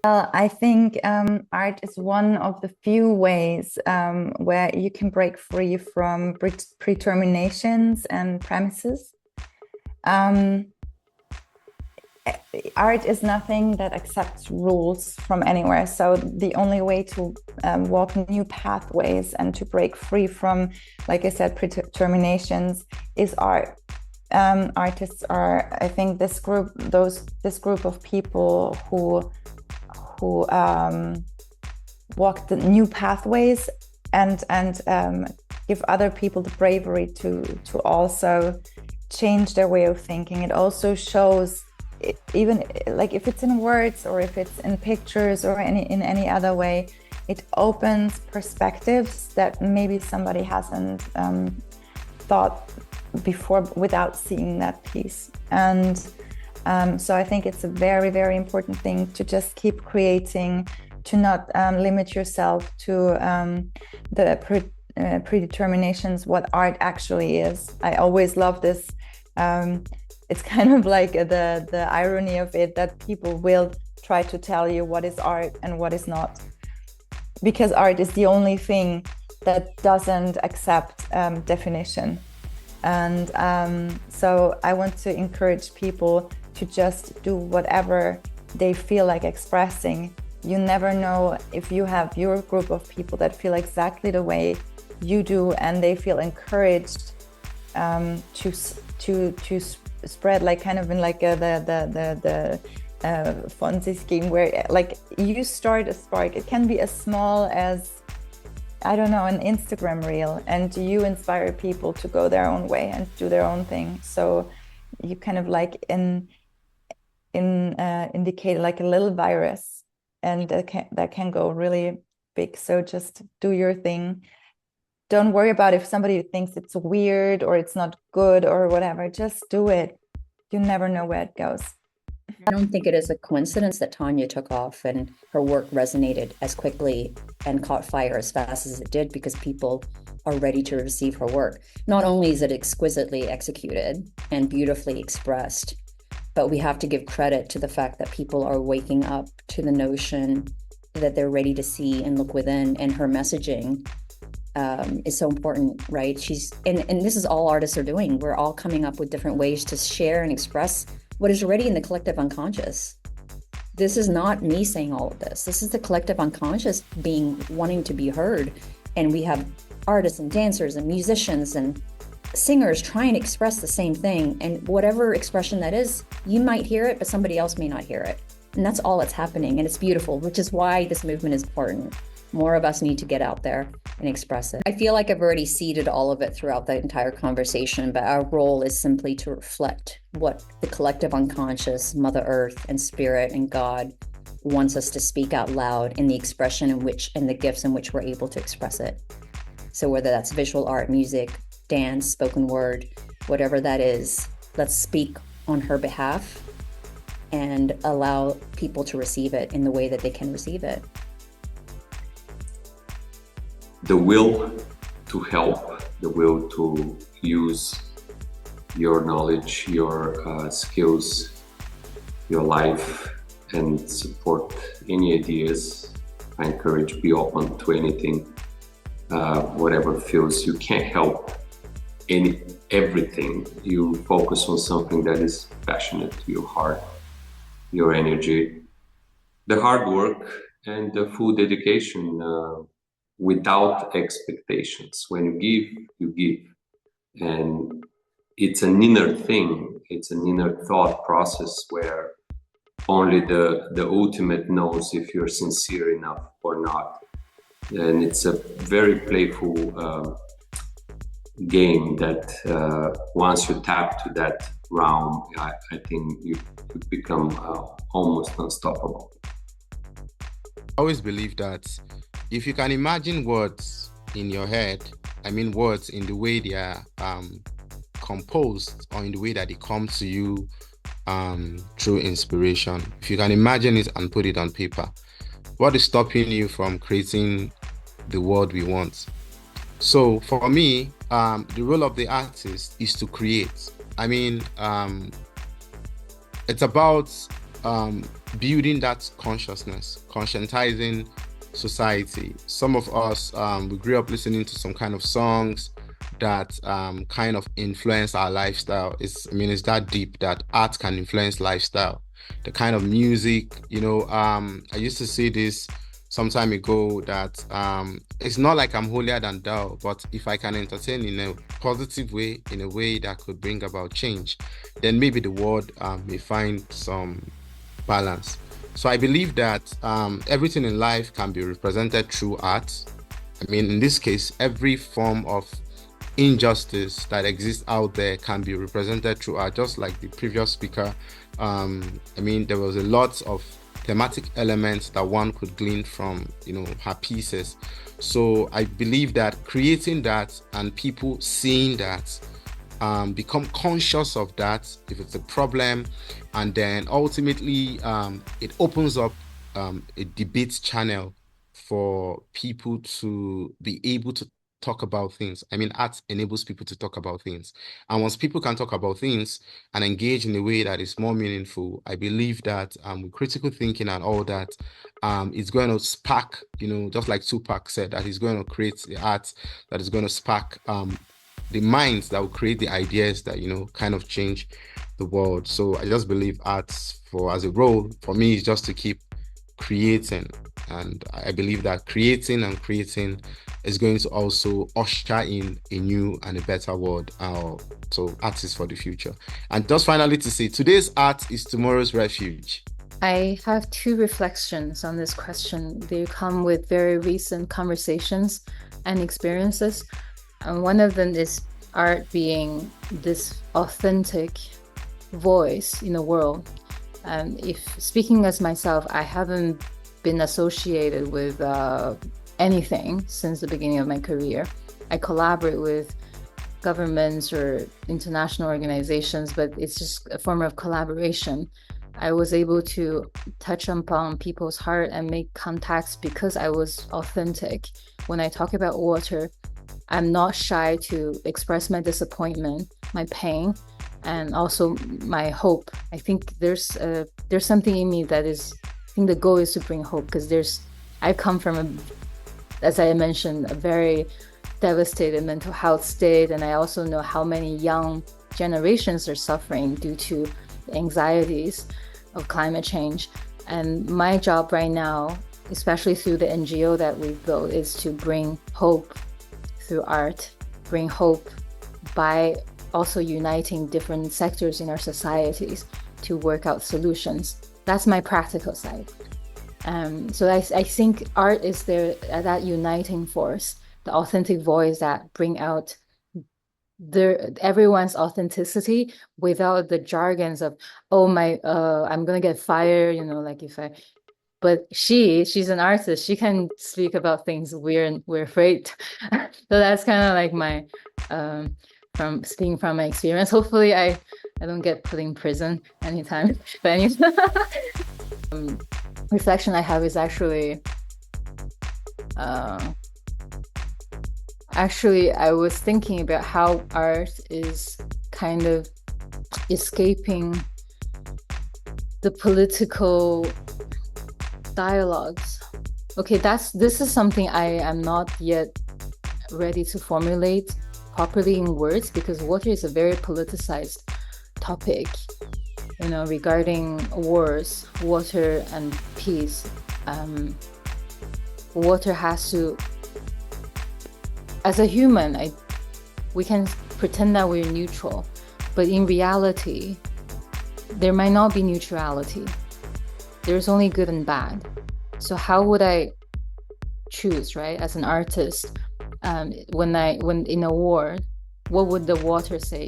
Well, I think art is one of the few ways where you can break free from predeterminations and premises. Um, Art is nothing that accepts rules from anywhere. So the only way to walk new pathways and to break free from, like I said, predeterminations is art. Artists are, I think, this group of people who walk the new pathways and give other people the bravery to also change their way of thinking. It also shows, even like if it's in words or if it's in pictures or in any other way, it opens perspectives that maybe somebody hasn't thought before without seeing that piece. And so I think it's a very, very important thing to just keep creating, to not limit yourself to the predeterminations, what art actually is. I always love this. It's kind of like the irony of it, that people will try to tell you what is art and what is not, because art is the only thing that doesn't accept definition. And so I want to encourage people to just do whatever they feel like expressing. You never know if you have your group of people that feel exactly the way you do, and they feel encouraged to spread, like kind of in like the Fonzie scheme, where like you start a spark. It can be as small as, I don't know, an Instagram reel, and you inspire people to go their own way and do their own thing. So you kind of like indicate like a little virus, and that can go really big. So just do your thing. Don't worry about if somebody thinks it's weird or it's not good or whatever. Just do it. You never know where it goes. I don't think it is a coincidence that Tanya took off and her work resonated as quickly and caught fire as fast as it did, because people are ready to receive her work. Not only is it exquisitely executed and beautifully expressed, but we have to give credit to the fact that people are waking up to the notion that they're ready to see and look within, and her messaging is so important, right? And this is all artists are doing. We're all coming up with different ways to share and express what is already in the collective unconscious. This is not me saying all of this. This is the collective unconscious wanting to be heard. And we have artists and dancers and musicians and singers trying to express the same thing. And whatever expression that is, you might hear it, but somebody else may not hear it. And that's all that's happening. And it's beautiful, which is why this movement is important. More of us need to get out there and express it. I feel like I've already seeded all of it throughout the entire conversation, but our role is simply to reflect what the collective unconscious, Mother Earth and Spirit and God wants us to speak out loud in the expression in which, and the gifts in which we're able to express it. So whether that's visual art, music, dance, spoken word, whatever that is, let's speak on her behalf and allow people to receive it in the way that they can receive it. The will to help, the will to use your knowledge, your skills, your life, and support any ideas. I encourage, be open to anything, whatever feels. You can't help everything. You focus on something that is passionate to your heart, your energy, the hard work, and the full dedication. Without expectations. When you give. And it's an inner thing. It's an inner thought process where only the ultimate knows if you're sincere enough or not. And it's a very playful game that once you tap to that realm, I think you become almost unstoppable. I always believe that if you can imagine words in your head, I mean words in the way they are composed, or in the way that they come to you through inspiration. If you can imagine it and put it on paper, what is stopping you from creating the world we want? So for me, the role of the artist is to create. I mean, it's about building that consciousness, conscientizing society. Some of us, we grew up listening to some kind of songs that kind of influence our lifestyle. It's that deep that art can influence lifestyle. The kind of music, I used to say this some time ago that it's not like I'm holier than thou, but if I can entertain in a positive way, in a way that could bring about change, then maybe the world may find some balance. So I believe that everything in life can be represented through art. I mean, in this case, every form of injustice that exists out there can be represented through art, just like the previous speaker. There was a lot of thematic elements that one could glean from, her pieces. So I believe that creating that and people seeing that, become conscious of that if it's a problem, and then ultimately it opens up a debate channel for people to be able to talk about things. I mean, art enables people to talk about things. And once people can talk about things and engage in a way that is more meaningful, I believe that with critical thinking and all that, it's going to spark, just like Tupac said, that he's going to create the art that is going to spark the minds that will create the ideas that, kind of change the world. So I just believe art as a role for me is just to keep creating. And I believe that creating is going to also usher in a new and a better world. So art is for the future. And just finally to say, today's art is tomorrow's refuge. I have two reflections on this question. They come with very recent conversations and experiences. And one of them is art being this authentic voice in the world. If speaking as myself, I haven't been associated with anything since the beginning of my career. I collaborate with governments or international organizations, but it's just a form of collaboration. I was able to touch upon people's heart and make contacts because I was authentic. When I talk about water, I'm not shy to express my disappointment, my pain, and also my hope. I think there's something in me that is, I think the goal is to bring hope, because I come from as I mentioned, a very devastated mental health state, and I also know how many young generations are suffering due to the anxieties of climate change. And my job right now, especially through the NGO that we've built, is to bring hope through art, bring hope by also uniting different sectors in our societies to work out solutions. That's my practical side. So I think art is that uniting force, the authentic voice that bring out everyone's authenticity without the jargons of, I'm gonna get fired, like if I. But she's an artist. She can speak about things we're afraid. So that's kind of like my from speaking from my experience. Hopefully, I don't get put in prison anytime. But anyway, reflection I have is actually I was thinking about how art is kind of escaping the political dialogues. Okay, this is something I am not yet ready to formulate properly in words, because water is a very politicized topic, regarding wars, water and peace. Water has to, as a human, we can pretend that we're neutral, but in reality, there might not be neutrality. There's only good and bad. So how would I choose, right? As an artist, when in a war, what would the water say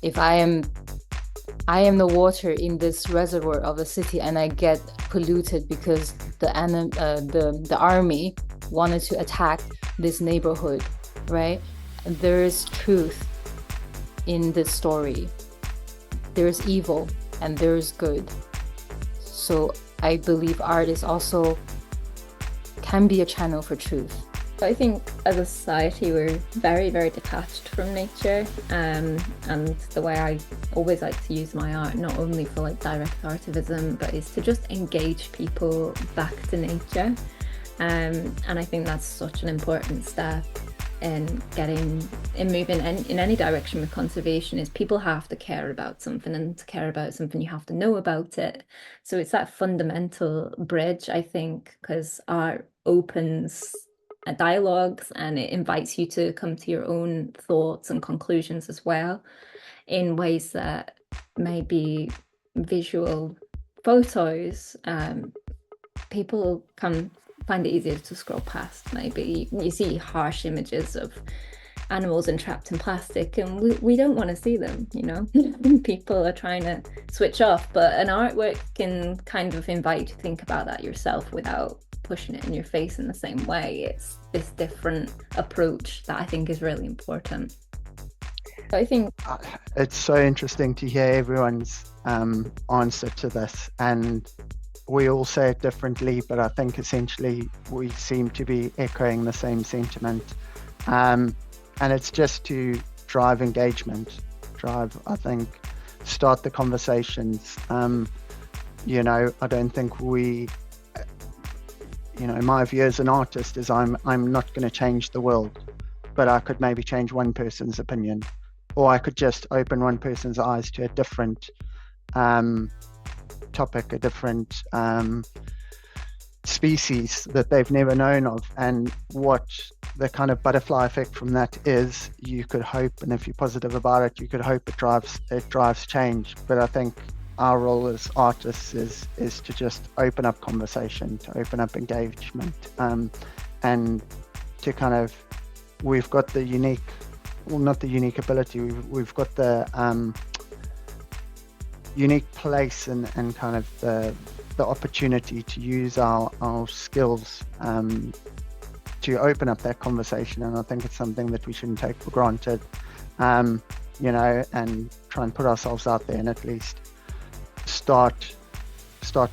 if I am the water in this reservoir of a city and I get polluted because the army wanted to attack this neighborhood, right? There is truth in this story. There's evil and there's good. So I believe art is also can be a channel for truth. I think as a society, we're very, very detached from nature. And the way I always like to use my art, not only for like direct artivism, but is to just engage people back to nature. And I think that's such an important step in moving in any direction with conservation, is people have to care about something, and to care about something you have to know about it. So it's that fundamental bridge, I think, because art opens dialogues and it invites you to come to your own thoughts and conclusions as well, in ways that maybe visual photos, people can find it easier to scroll past. Maybe you see harsh images of animals entrapped in plastic, and we don't want to see them, you know. People are trying to switch off, but an artwork can kind of invite you to think about that yourself without pushing it in your face in the same way. It's this different approach that I think is really important. I think it's so interesting to hear everyone's answer to this, and we all say it differently, but I think essentially we seem to be echoing the same sentiment. And it's just to drive engagement, I think, start the conversations. You know, I don't think we, you know, my view as an artist is I'm not going to change the world, but I could maybe change one person's opinion, or I could just open one person's eyes to a different topic, a different species that they've never known of. And what the kind of butterfly effect from that is, you could hope, and if you're positive about it, you could hope it drives change. But I think our role as artists is to just open up conversation, to open up engagement, and to kind of, we've got the unique, well, not the unique ability, we've got the unique place and kind of the opportunity to use our skills to open up that conversation. And I think it's something that we shouldn't take for granted, you know, and try and put ourselves out there and at least start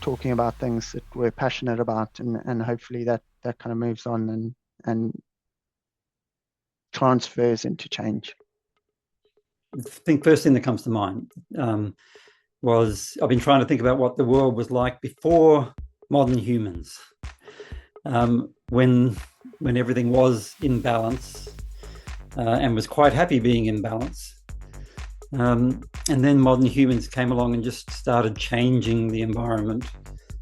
talking about things that we're passionate about, and hopefully that kind of moves on and transfers into change. I think first thing that comes to mind was, I've been trying to think about what the world was like before modern humans, when everything was in balance, and was quite happy being in balance. And then modern humans came along and just started changing the environment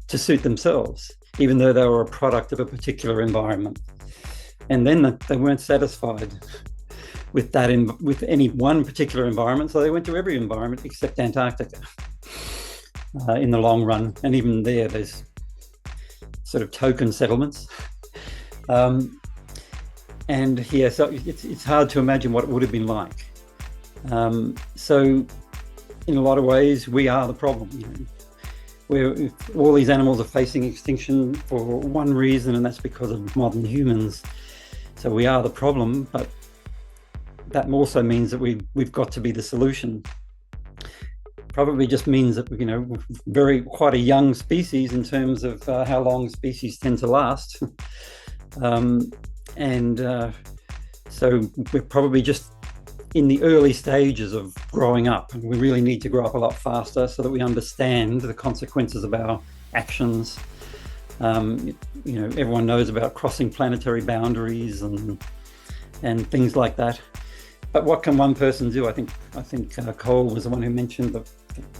to suit themselves, even though they were a product of a particular environment. And then they weren't satisfied with that, with any one particular environment, so they went to every environment except Antarctica in the long run. And even there's sort of token settlements. And yeah, so it's hard to imagine what it would have been like. So in a lot of ways, we are the problem. You know, where all these animals are facing extinction for one reason, and that's because of modern humans. So we are the problem, but that also means that we've got to be the solution. Probably just means that, you know, we're quite a young species in terms of how long species tend to last. So we're probably just in the early stages of growing up, and we really need to grow up a lot faster so that we understand the consequences of our actions. You know, everyone knows about crossing planetary boundaries and things like that. But what can one person do? I think Cole was the one who mentioned that,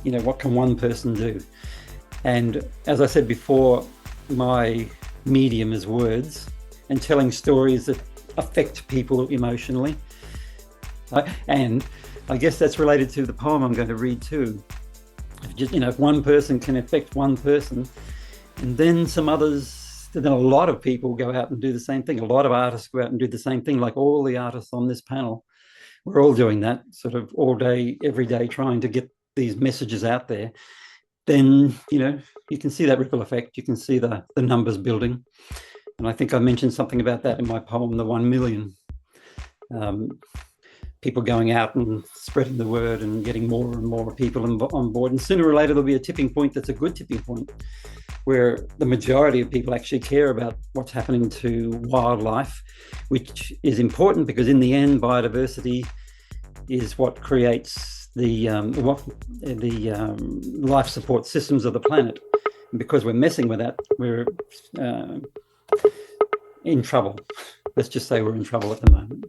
you know, what can one person do? And as I said before, my medium is words and telling stories that affect people emotionally. And I guess that's related to the poem I'm going to read too. Just, you know, if one person can affect one person, and then some others, then a lot of people go out and do the same thing. A lot of artists go out and do the same thing, like all the artists on this panel. We're all doing that sort of all day, every day, trying to get these messages out there. Then, you know, you can see that ripple effect. You can see the numbers building. And I think I mentioned something about that in my poem, The 1 Million. People going out and spreading the word and getting more and more people on board. And sooner or later, there'll be a tipping point that's a good tipping point. where the majority of people actually care about what's happening to wildlife, which is important because in the end, biodiversity is what creates the life support systems of the planet. And because we're messing with that, we're in trouble. Let's just say we're in trouble at the moment.